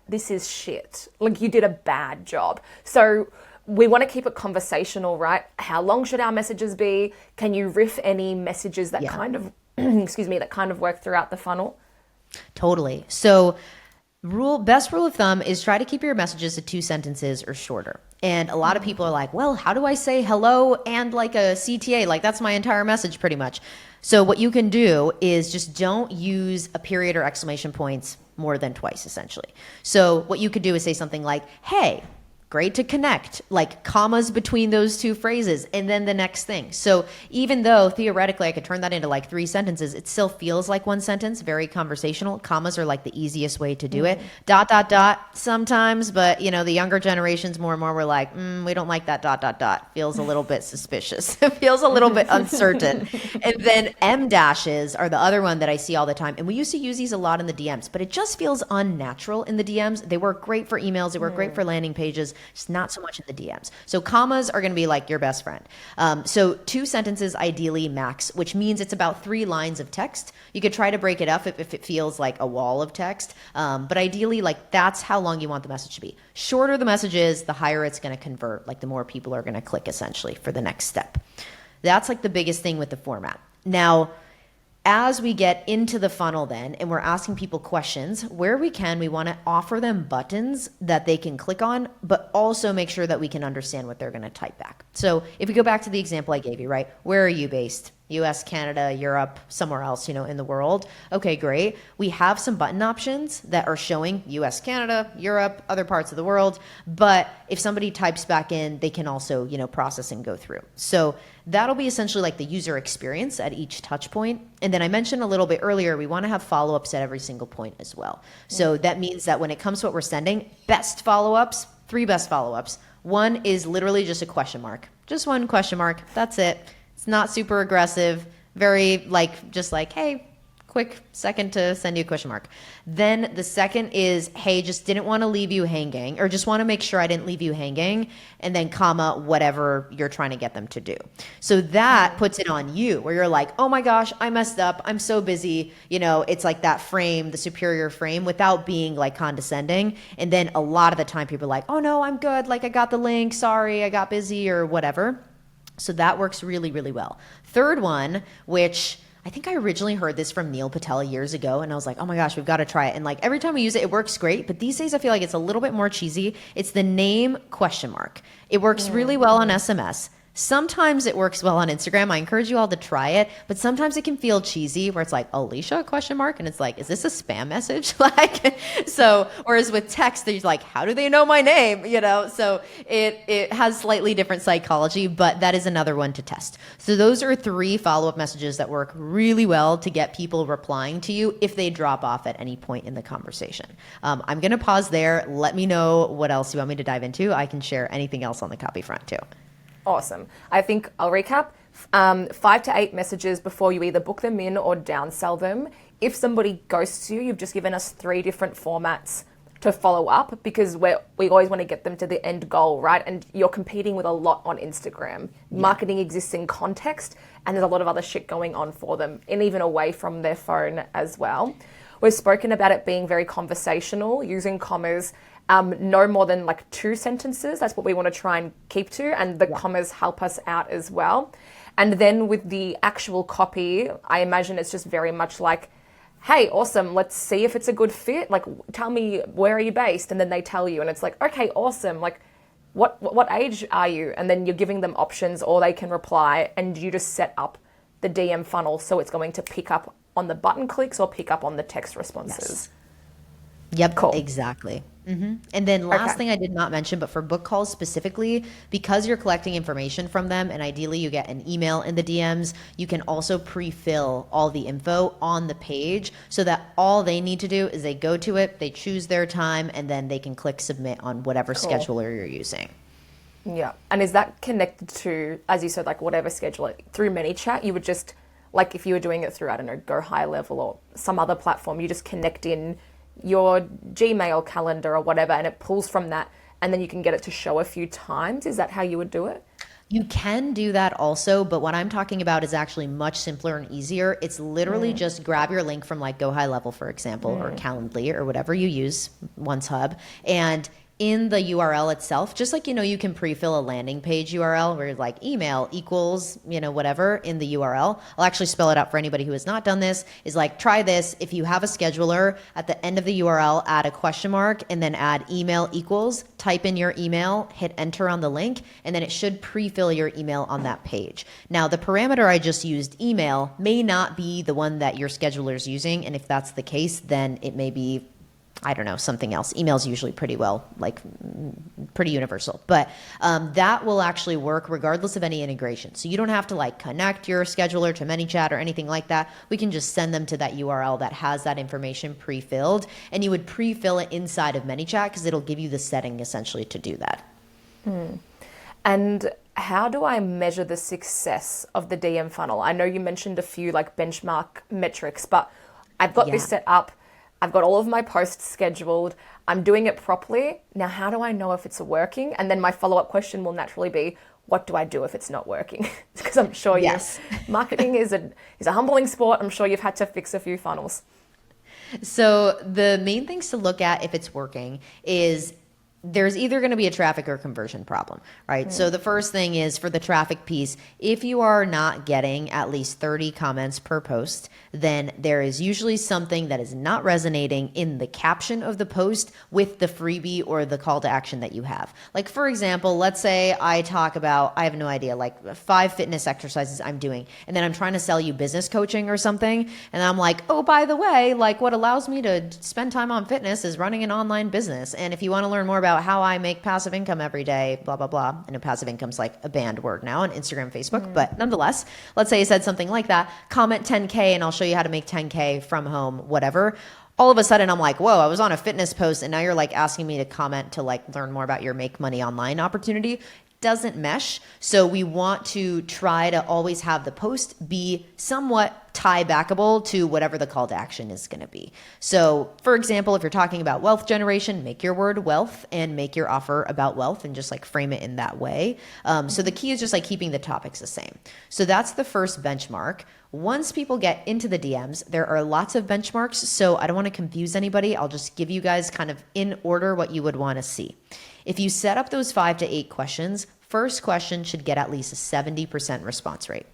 this is shit. Like, you did a bad job. So we want to keep it conversational, right? How long should our messages be? Can you riff any messages that kind of, that kind of work throughout the funnel? Totally. So best rule of thumb is try to keep your messages to 2 sentences or shorter. And a lot of people are like, well, how do I say hello and like a CTA? Like, that's my entire message pretty much. So what you can do is just don't use a period or exclamation points more than twice, essentially. So what you could do is say something like, hey, great to connect, like commas between those 2 phrases, and then the next thing. So even though theoretically I could turn that into like 3 sentences, it still feels like 1 sentence, very conversational. Commas are like the easiest way to do it. ... sometimes, but the younger generations more and more were like, we don't like that ... Feels a little bit suspicious. It feels a little bit uncertain. And then M dashes are the other one that I see all the time. And we used to use these a lot in the DMs, but it just feels unnatural in the DMs. They work great for emails. They work great for landing pages. Just not so much in the DMs. So commas are going to be like your best friend. So 2 sentences ideally max, which means it's about 3 lines of text. You could try to break it up if it feels like a wall of text. But ideally, like, that's how long you want the message to be. Shorter the message is, the higher it's going to convert. Like, the more people are going to click essentially for the next step. That's like the biggest thing with the format. Now, as we get into the funnel then, and we're asking people questions, where we can, we want to offer them buttons that they can click on, but also make sure that we can understand what they're going to type back. So if we go back to the example I gave you, right? Where are you based? US, Canada, Europe, somewhere else, in the world. Okay, great. We have some button options that are showing US, Canada, Europe, other parts of the world. But if somebody types back in, they can also, process and go through. So that'll be essentially like the user experience at each touch point. And then I mentioned a little bit earlier, we want to have follow-ups at every single point as well. So that means that when it comes to what we're sending, best follow-ups, 3 best follow-ups. 1 is literally just a question mark. Just 1 question mark. That's it. It's not super aggressive, very just like, hey, quick second to send you a question mark. Then the second is, hey, just didn't want to leave you hanging, or just want to make sure I didn't leave you hanging, and then comma, whatever you're trying to get them to do. So that puts it on you, where you're like, oh my gosh, I messed up. I'm so busy. It's like that frame, the superior frame, without being like condescending. And then a lot of the time people are like, oh no, I'm good. Like I got the link. Sorry, I got busy or whatever. So that works really, really well. Third one, which I think I originally heard this from Neil Patel years ago, and I was like, oh my gosh, we've got to try it. And like every time we use it, it works great. But these days I feel like it's a little bit more cheesy. It's the name question mark. It works really well on SMS. Sometimes it works well on Instagram. I encourage you all to try it, but sometimes it can feel cheesy where it's like, ALISHA question mark? And it's like, is this a spam message? Whereas with text, there's like, how do they know my name? So it has slightly different psychology, but that is another one to test. So those are 3 follow-up messages that work really well to get people replying to you if they drop off at any point in the conversation. I'm going to pause there. Let me know what else you want me to dive into. I can share anything else on the copy front too. Awesome. I think I'll recap. 5 to 8 messages before you either book them in or downsell them. If somebody ghosts you, you've just given us 3 different formats to follow up, because we always want to get them to the end goal, right? And you're competing with a lot on Instagram. Marketing exists in context, and there's a lot of other shit going on for them, and even away from their phone as well. We've spoken about it being very conversational, using commas, no more than like 2 sentences. That's what we want to try and keep to. And the commas help us out as well. And then with the actual copy, I imagine it's just very much like, hey, awesome, let's see if it's a good fit. Like, tell me, where are you based? And then they tell you, and it's like, okay, awesome. Like, what age are you? And then you're giving them options, or they can reply, and you just set up the DM funnel so it's going to pick up on the button clicks or pick up on the text responses. Yep, cool. Exactly. And then last thing I did not mention, but for book calls specifically, because you're collecting information from them, and ideally you get an email in the DMs, you can also pre-fill all the info on the page so that all they need to do is they go to it, they choose their time, and then they can click submit on whatever scheduler you're using. Yeah. And is that connected to, as you said, like whatever scheduler? Through ManyChat, you would just, like if you were doing it through, I don't know, Go High Level or some other platform, you just connect in your Gmail calendar or whatever, and it pulls from that, and then you can get it to show a few times. Is that how you would do it? You can do that also, but what I'm talking about is actually much simpler and easier. It's literally just grab your link from like Go High Level, for example, or Calendly or whatever you use, OneHub, and in the URL itself, just like, you can pre-fill a landing page URL where like email equals, whatever in the URL. I'll actually spell it out for anybody who has not done this, is like, try this. If you have a scheduler, at the end of the URL, add a question mark and then add email equals, type in your email, hit enter on the link, and then it should pre-fill your email on that page. Now, the parameter I just used, email, may not be the one that your scheduler is using. And if that's the case, then it may be, I don't know, something else. Email's usually pretty universal, but that will actually work regardless of any integration. So you don't have to like connect your scheduler to ManyChat or anything like that. We can just send them to that URL that has that information pre-filled, and you would pre-fill it inside of ManyChat because it'll give you the setting essentially to do that. And how do I measure the success of the DM funnel? I know you mentioned a few like benchmark metrics, but I've got this set up. I've got all of my posts scheduled. I'm doing it properly. Now, how do I know if it's working? And then my follow-up question will naturally be, what do I do if it's not working? Because I'm sure marketing is a humbling sport. I'm sure you've had to fix a few funnels. So the main things to look at if it's working is there's either going to be a traffic or conversion problem, right? So the first thing is for the traffic piece, if you are not getting at least 30 comments per post, then there is usually something that is not resonating in the caption of the post with the freebie or the call to action that you have. Like, for example, let's say I talk about, I have no idea, like 5 fitness exercises I'm doing, and then I'm trying to sell you business coaching or something, and I'm like, oh, by the way, like what allows me to spend time on fitness is running an online business. And if you want to learn more about how I make passive income every day, blah, blah, blah. I know passive income's like a banned word now on Instagram, Facebook, but nonetheless, let's say I said something like that, comment 10K and I'll show you how to make 10K from home, whatever. All of a sudden I'm like, whoa, I was on a fitness post and now you're like asking me to comment to like learn more about your make money online opportunity. doesn't mesh. So we want to try to always have the post be somewhat tie backable to whatever the call to action is going to be. So for example, if you're talking about wealth generation, make your word wealth and make your offer about wealth and just like frame it in that way. So the key is just like keeping the topics the same. So that's the first benchmark. Once people get into the DMs, there are lots of benchmarks. So I don't want to confuse anybody. I'll just give you guys kind of in order what you would want to see. If you set up those 5 to 8 questions, first question should get at least a 70% response rate.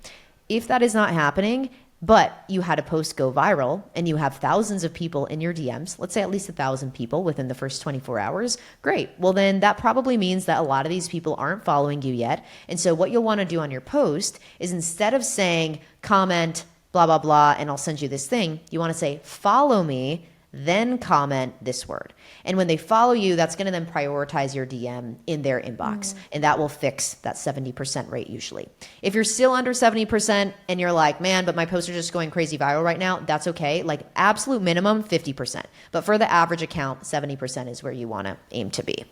If that is not happening, but you had a post go viral and you have thousands of people in your DMs, let's say at least 1,000 people within the first 24 hours, great. Well, then that probably means that a lot of these people aren't following you yet. And so what you'll want to do on your post is instead of saying comment, blah, blah, blah, and I'll send you this thing, you want to say, follow me, then comment this word. And when they follow you, that's going to then prioritize your DM in their inbox. And that will fix that 70% rate usually. If you're still under 70% and you're like, man, but my posts are just going crazy viral right now, that's okay. Like absolute minimum, 50%. But for the average account, 70% is where you want to aim to be.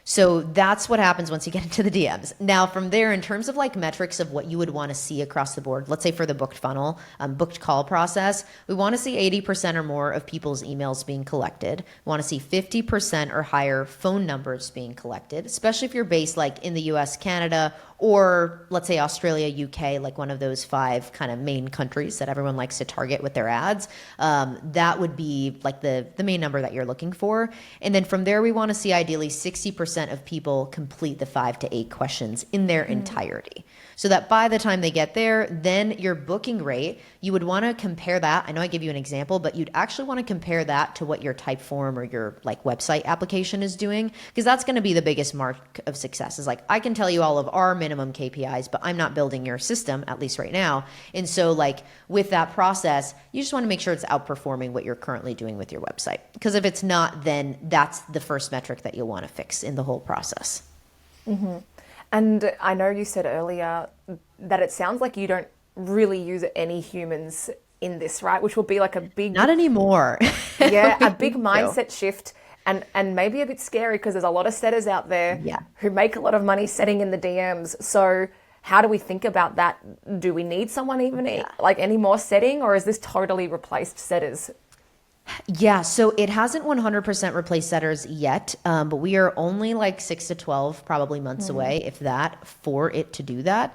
So that's what happens once you get into the DMs. Now from there, in terms of like metrics of what you would want to see across the board, let's say for the booked funnel, booked call process, we want to see 80% or more of people's emails being collected. We want to see 50% or higher phone numbers being collected, especially if you're based like in the US, Canada, or let's say Australia, UK, like one of those 5 kind of main countries that everyone likes to target with their ads. That would be like the main number that you're looking for. And then from there, we want to see ideally 60% of people complete the 5 to 8 questions in their entirety. So that by the time they get there, then your booking rate, you would want to compare that. I know I gave you an example, but you'd actually want to compare that to what your Typeform or your like website application is doing, because that's going to be the biggest mark of success. Is like, I can tell you all of our minimum KPIs, but I'm not building your system, at least right now. And so like with that process, you just want to make sure it's outperforming what you're currently doing with your website. Because if it's not, then that's the first metric that you'll want to fix in the whole process. Mm-hmm. And I know you said earlier that it sounds like you don't really use any humans in this, right? Which will be like a big... Not anymore. Yeah, a big mindset shift and maybe a bit scary because there's a lot of setters out there who make a lot of money setting in the DMs. So how do we think about that? Do we need someone even like any more setting, or is this totally replaced setters? Yeah, so it hasn't 100% replaced setters yet, but we are only like 6 to 12 probably months away, if that, for it to do that.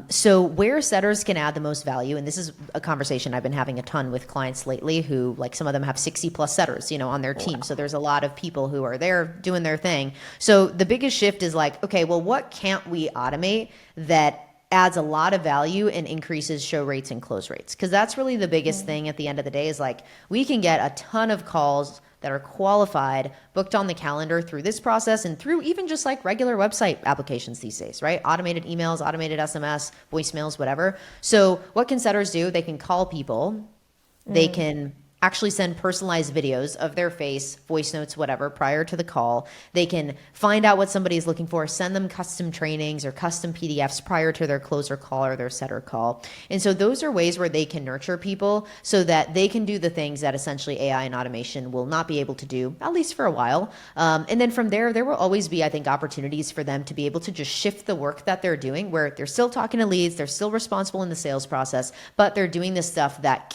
So where setters can add the most value, and this is a conversation I've been having a ton with clients lately who, like some of them have 60 plus setters, you know, on their team. So there's a lot of people who are there doing their thing. So the biggest shift is like, okay, well, what can't we automate that adds a lot of value and increases show rates and close rates? Because that's really the biggest thing at the end of the day is like, we can get a ton of calls that are qualified, booked on the calendar through this process and through even just like regular website applications these days, right? Automated emails, automated SMS, voicemails, whatever. So what can setters do? They can call people. They can actually send personalized videos of their face, voice notes, whatever, prior to the call. They can find out what somebody is looking for, send them custom trainings or custom PDFs prior to their closer call or their setter call. And so those are ways where they can nurture people so that they can do the things that essentially AI and automation will not be able to do, at least for a while. And then from there will always be, I think, opportunities for them to be able to just shift the work that they're doing, where they're still talking to leads, they're still responsible in the sales process, but they're doing this stuff that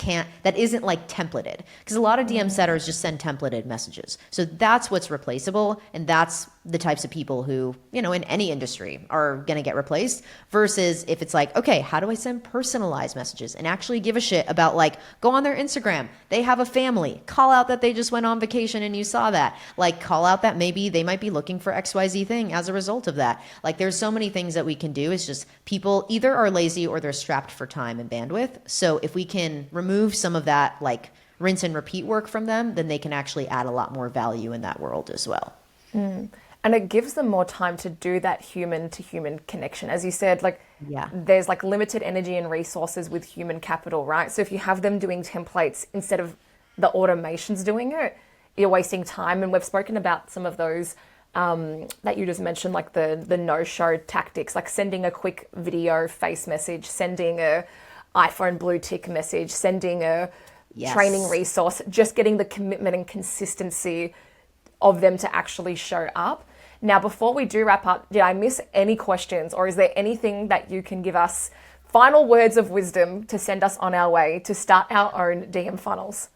isn't like templated. Because a lot of DM setters just send templated messages. So that's what's replaceable. And that's the types of people who, you know, in any industry are going to get replaced, versus if it's like, okay, how do I send personalized messages and actually give a shit about, like, go on their Instagram. They have a family. Call out that they just went on vacation and you saw that. Like, call out that maybe they might be looking for XYZ thing as a result of that. Like, there's so many things that we can do. It's just people either are lazy or they're strapped for time and bandwidth. So if we can remove some of that, like, rinse and repeat work from them, then they can actually add a lot more value in that world as well. And it gives them more time to do that human to human connection. As you said, like, there's like limited energy and resources with human capital, right? So if you have them doing templates instead of the automations doing it, you're wasting time. And we've spoken about some of those that you just mentioned, like the no-show tactics, like sending a quick video face message, sending a iPhone blue tick message, sending a training resource, just getting the commitment and consistency of them to actually show up. Now, before we do wrap up, did I miss any questions, or is there anything that you can give us final words of wisdom to send us on our way to start our own DM funnels?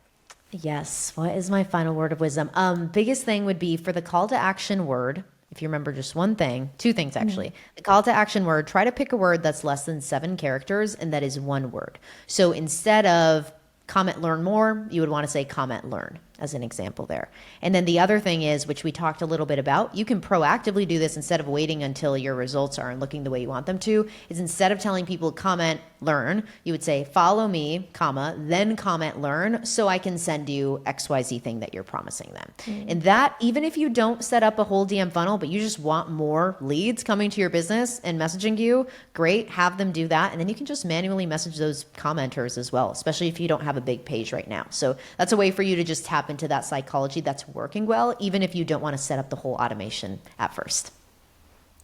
Yes. What is my final word of wisdom? Biggest thing would be for the call to action word. If you remember just one thing, two things actually. The call to action word, try to pick a word that's less than 7 characters and that is one word. So instead of comment, learn more, you would want to say comment, learn as an example there. And then the other thing is, which we talked a little bit about, you can proactively do this instead of waiting until your results aren't looking the way you want them to, is instead of telling people comment, learn, you would say follow me, comma, then comment, learn, so I can send you XYZ thing that you're promising them. And that, even if you don't set up a whole DM funnel, but you just want more leads coming to your business and messaging you, great, have them do that. And then you can just manually message those commenters as well, especially if you don't have a big page right now. So that's a way for you to just tap into that psychology that's working well, even if you don't want to set up the whole automation at first.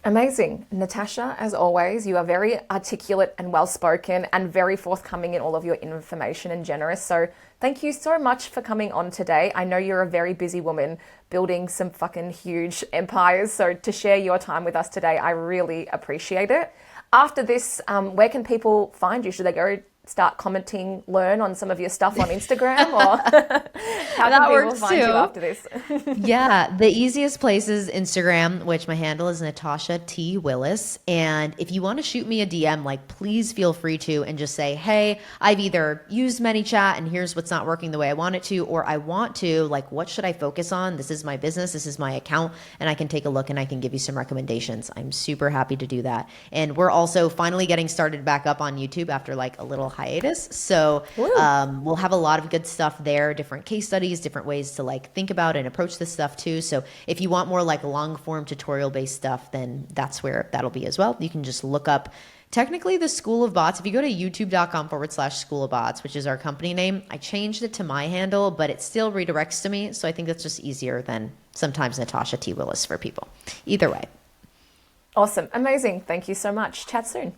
Amazing. Natasha, as always, you are very articulate and well-spoken and very forthcoming in all of your information and generous. So thank you so much for coming on today. I know you're a very busy woman building some fucking huge empires. So to share your time with us today, I really appreciate it. After this, where can people find you? Should they go start commenting, learn on some of your stuff on Instagram, or how can people find you after this? Yeah, the easiest place is Instagram, which my handle is Natasha T. Willis. And if you want to shoot me a DM, like please feel free to, and just say, hey, I've either used ManyChat and here's what's not working the way I want it to, or I want to, like, what should I focus on? This is my business, this is my account, and I can take a look and I can give you some recommendations. I'm super happy to do that. And we're also finally getting started back up on YouTube after like a little hiatus. So we'll have a lot of good stuff there, different case studies, different ways to like think about and approach this stuff too. So if you want more like long form tutorial based stuff, then that's where that'll be as well. You can just look up technically the School of Bots. If you go to youtube.com/School of Bots, which is our company name, I changed it to my handle, but it still redirects to me. So I think that's just easier than sometimes Natasha T. Willis for people. Either way. Awesome. Amazing. Thank you so much. Chat soon.